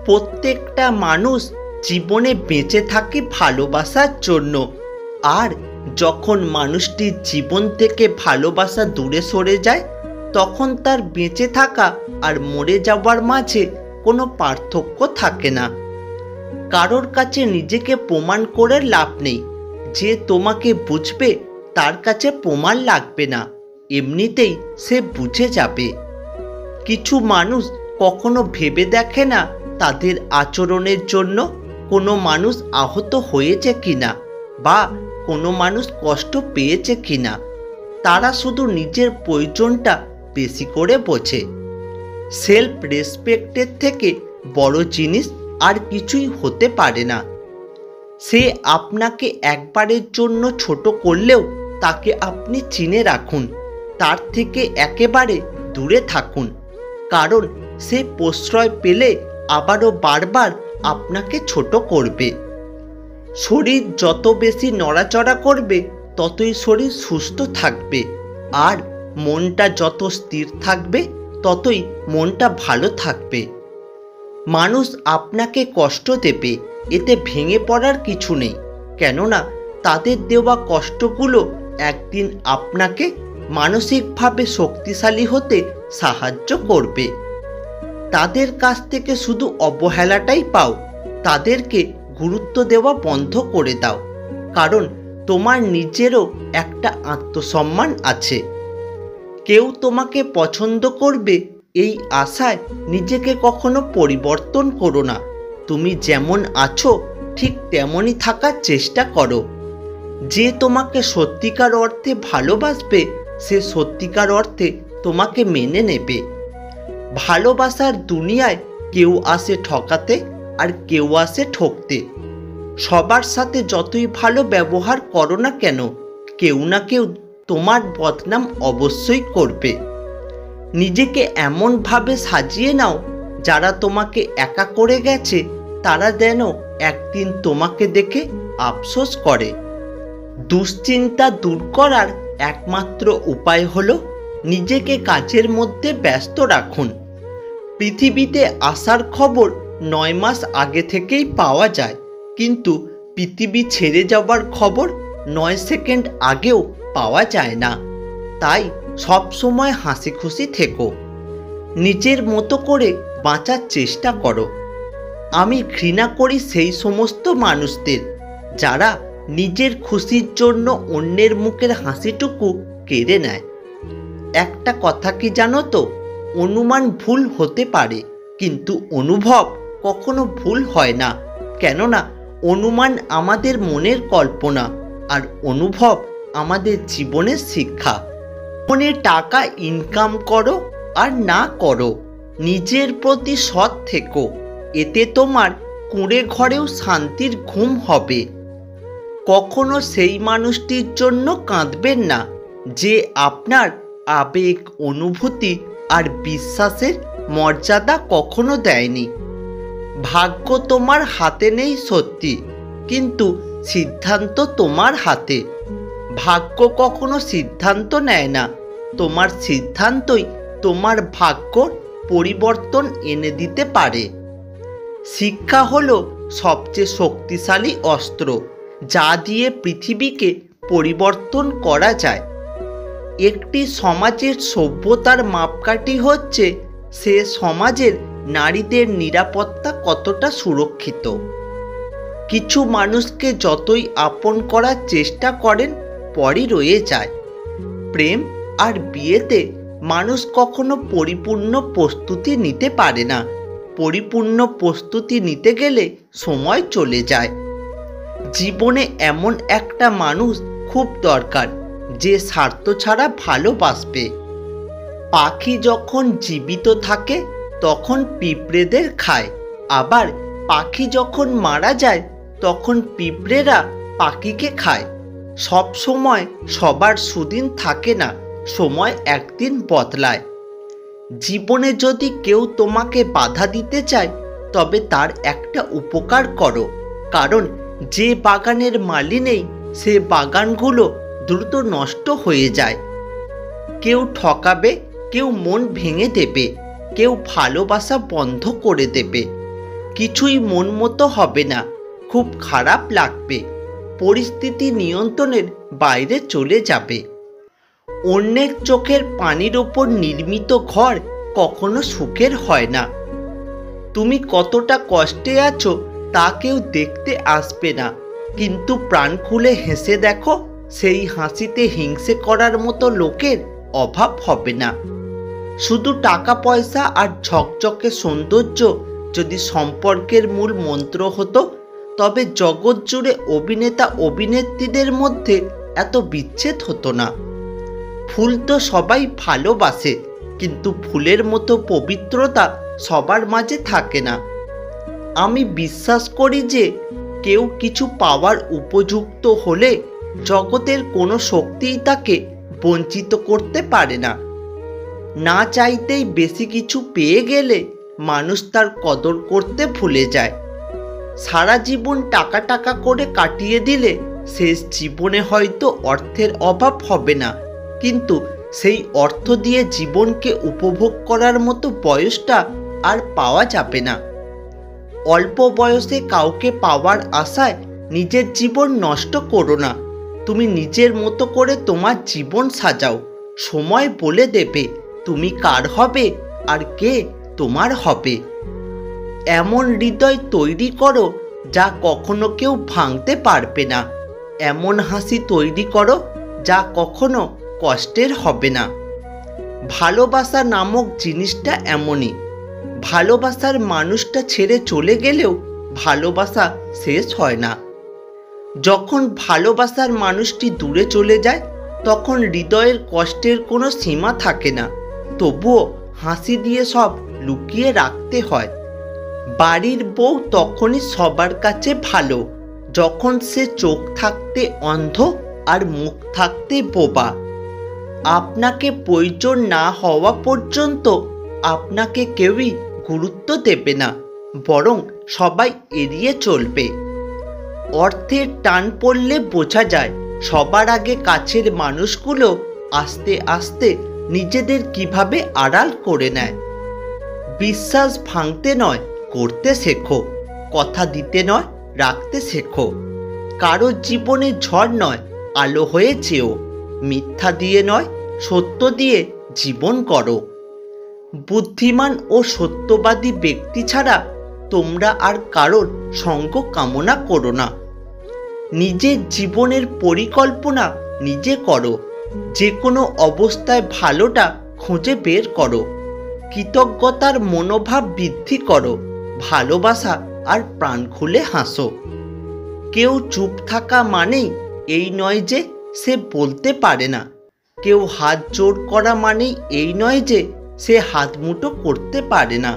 প্রত্যেকটা মানুষ জীবনে বেঁচে থাকে ভালোবাসার জন্য। আর যখন মানুষটির জীবন থেকে ভালোবাসা দূরে সরে যায়, তখন তার বেঁচে থাকা আর মরে যাওয়ার মাঝে কোনো পার্থক্য থাকে না। কারোর কাছে নিজেকে প্রমাণ করে লাভ নেই। যে তোমাকে বুঝবে তার কাছে প্রমাণ লাগবে না, এমনিতেই সে বুঝে যাবে। কিছু মানুষ কখনো ভেবে দেখে না তাদের আচরণের জন্য কোনো মানুষ আহত হয়েছে কিনা বা কোনো মানুষ কষ্ট পেয়েছে কিনা। তারা শুধু নিজের প্রয়োজনটা বেশি করে বোঝে। সেলফ রেসপেক্টের থেকে বড় জিনিস আর কিছুই হতে পারে না। সে আপনাকে একবারের জন্য ছোট করলেও তাকে আপনি চিনে রাখুন, তার থেকে একেবারে দূরে থাকুন, কারণ সে প্রশ্রয় পেলে আবারও বারবার আপনাকে ছোট করবে। শরীর যত বেশি নড়াচড়া করবে ততই শরীর সুস্থ থাকবে, আর মনটা যত স্থির থাকবে ততই মনটা ভালো থাকবে। মানুষ আপনাকে কষ্ট দেবে, এতে ভেঙে পড়ার কিছু নেই, কেননা তাদের দেওয়া কষ্টগুলো একদিন আপনাকে মানসিকভাবে শক্তিশালী হতে সাহায্য করবে। তাদের কাছ থেকে শুধু অবহেলাটাই পাও, তাদেরকে গুরুত্ব দেওয়া বন্ধ করে দাও, কারণ তোমার নিজেরও একটা আত্মসম্মান আছে। কেউ তোমাকে পছন্দ করবে এই আশায় নিজেকে কখনো পরিবর্তন করো না। তুমি যেমন আছো ঠিক তেমনই থাকার চেষ্টা করো। যে তোমাকে সত্যিকার অর্থে ভালোবাসবে সে সত্যিকার অর্থে তোমাকে মেনে নেবে। ভালোবাসার দুনিয়ায় কেউ আসে ঠকাতে আর কেউ আসে ঠকতে। সবার সাথে যতই ভালো ব্যবহার করো না কেন, কেউ না কেউ তোমার বদনাম অবশ্যই করবে। নিজেকে এমনভাবে সাজিয়ে নাও যারা তোমাকে একা করে গেছে তারা যেন একদিন তোমাকে দেখে আফসোস করে। দুশ্চিন্তা দূর করার একমাত্র উপায় হলো নিজেকে কাজের মধ্যে ব্যস্ত রাখুন। পৃথিবীতে আসার খবর 9 মাস আগে থেকেই পাওয়া যায়, কিন্তু পৃথিবী ছেড়ে যাওয়ার খবর 9 সেকেন্ড আগেও পাওয়া যায় না। তাই সব সময় হাসি খুশি থেকো, নিজের মতো করে বাঁচার চেষ্টা করো। আমি ঘৃণা করি সেই সমস্ত মানুষদের যারা নিজের খুশির জন্য অন্যের মুখের হাসিটুকু কেড়ে নেয়। একটা কথা কি জানো তো, অনুমান ভুল হতে পারে কিন্তু অনুভব কখনো ভুল হয় না, কেননা অনুমান আমাদের মনের কল্পনা আর অনুভব আমাদের জীবনের শিক্ষা। মনে টাকা ইনকাম করো আর না করো, নিজের প্রতি সৎ থেকো, এতে তোমার কুঁড়ে ঘরেও শান্তির ঘুম হবে। কখনো সেই মানুষটির জন্য কাঁদবেন না যে আপনার আবেগ, অনুভূতি আর বিশ্বাসের মর্যাদা কখনো দেয়নি। ভাগ্য তোমার হাতে নেই সত্যি, কিন্তু সিদ্ধান্ত তোমার হাতে। ভাগ্য কখনো সিদ্ধান্ত নেয় না, তোমার সিদ্ধান্তই তোমার ভাগ্যর পরিবর্তন এনে দিতে পারে। শিক্ষা হলো সবচেয়ে শক্তিশালী অস্ত্র যা দিয়ে পৃথিবীকে পরিবর্তন করা যায়। একটি সমাজের সভ্যতার মাপকাঠি হচ্ছে সে সমাজের নারীদের নিরাপত্তা কতটা সুরক্ষিত। কিছু মানুষকে যতই আপন করার চেষ্টা করেন পরই রয়ে যায়। প্রেম আর বিয়েতে মানুষ কখনো পরিপূর্ণ প্রস্তুতি নিতে পারে না। পরিপূর্ণ প্রস্তুতি নিতে গেলে সময় চলে যায়। জীবনে এমন একটা মানুষ খুব দরকার যে স্বার্থ ছাড়া ভালোবাসবে। পাখি যখন জীবিত থাকে তখন পিঁপড়েদের খায়, আবার পাখি যখন মারা যায় তখন পিঁপড়েরা পাখিকে খায়। সব সময় সবার সুদিন থাকে না, সময় একদিন বদলায়। জীবনে যদি কেউ তোমাকে বাধা দিতে চায় তবে তার একটা উপকার করো, কারণ যে বাগানের মালি নেই সে বাগানগুলো দ্রুত নষ্ট হয়ে যায়। কেউ ঠকাবে, কেউ মন ভেঙে দেবে, কেউ ভালোবাসা বন্ধ করে দেবে, কিছুই মন মতো হবে না, খুব খারাপ লাগবে, পরিস্থিতি নিয়ন্ত্রণের বাইরে চলে যাবে। অন্যের চোখের পানির ওপর নির্মিত ঘর কখনো সুখের হয় না। তুমি কতটা কষ্টে আছো তা কেউ দেখতে আসবে না, কিন্তু প্রাণ খুলে হেসে দেখো, সেই হাসিতে হিংসে করার মতো লোকের অভাব হবে না। শুধু টাকা পয়সা আর ঝকঝকে সৌন্দর্য যদি সম্পর্কের মূল মন্ত্র হতো, তবে জগৎ জুড়ে অভিনেতা অভিনেত্রীদের মধ্যে এত বিচ্ছেদ হতো না। ফুল তো সবাই ভালোবাসে, কিন্তু ফুলের মতো পবিত্রতা সবার মাঝে থাকে না। আমি বিশ্বাস করি যে কেউ কিছু পাওয়ার উপযুক্ত হলে জগতের কোনো শক্তিই তাকে বঞ্চিত করতে পারে না। না চাইতেই বেশি কিছু পেয়ে গেলে মানুষ তার কদর করতে ভুলে যায়। সারা জীবন টাকা টাকা করে কাটিয়ে দিলে শেষ জীবনে হয়তো অর্থের অভাব হবে না, কিন্তু সেই অর্থ দিয়ে জীবনকে উপভোগ করার মতো বয়সটা আর পাওয়া যাবে না। অল্প বয়সে কাউকে পাওয়ার আশায় নিজের জীবন নষ্ট করো না। তুমি নিজের মতো করে তোমার জীবন সাজাও, সময় বলে দেবে তুমি কার হবে আর কে তোমার হবে। এমন হৃদয় তৈরি করো যা কখনো কেউ ভাঙতে পারবে না। এমন হাসি তৈরি করো যা কখনো কষ্টের হবে না। ভালোবাসা নামক জিনিসটা এমনই, ভালোবাসার মানুষটা ছেড়ে চলে গেলেও ভালোবাসা শেষ হয় না। যখন ভালোবাসার মানুষটি দূরে চলে যায় তখন হৃদয়ের কষ্টের কোনো সীমা থাকে না, তবুও হাসি দিয়ে সব লুকিয়ে রাখতে হয়। বাড়ির বউ তখনই সবার কাছে ভালো যখন সে চোখ থাকতে অন্ধ আর মুখ থাকতে বোবা। আপনাকে প্রয়োজন না হওয়া পর্যন্ত আপনাকে কেউই গুরুত্ব দেবে না, বরং সবাই এড়িয়ে চলবে। অর্থের টান পড়লে বোঝা যায় সবার আগে কাছের মানুষগুলো আস্তে আস্তে নিজেদের কিভাবে আড়াল করে নেয়। বিশ্বাস ভাঙতে নয় করতে শেখো, কথা দিতে নয় রাখতে শেখো। কারো জীবনে ঝড় নয় আলো হয়ে যেও, মিথ্যা দিয়ে নয় সত্য দিয়ে জীবন করো। বুদ্ধিমান ও সত্যবাদী ব্যক্তি ছাড়া তোমরা আর কারোর সঙ্গ কামনা করো না। নিজের জীবনের পরিকল্পনা নিজে করো, যে কোনো অবস্থায় ভালোটা খুঁজে বের করো। কৃতজ্ঞতার মনোভাব বৃদ্ধি করো, ভালোবাসা আর প্রাণ খুলে হাসো। কেউ চুপ থাকা মানেই এই নয় যে সে বলতে পারে না, কেউ হাত জোড় করা মানেই এই নয় যে সে হাত মুঠো করতে পারে না।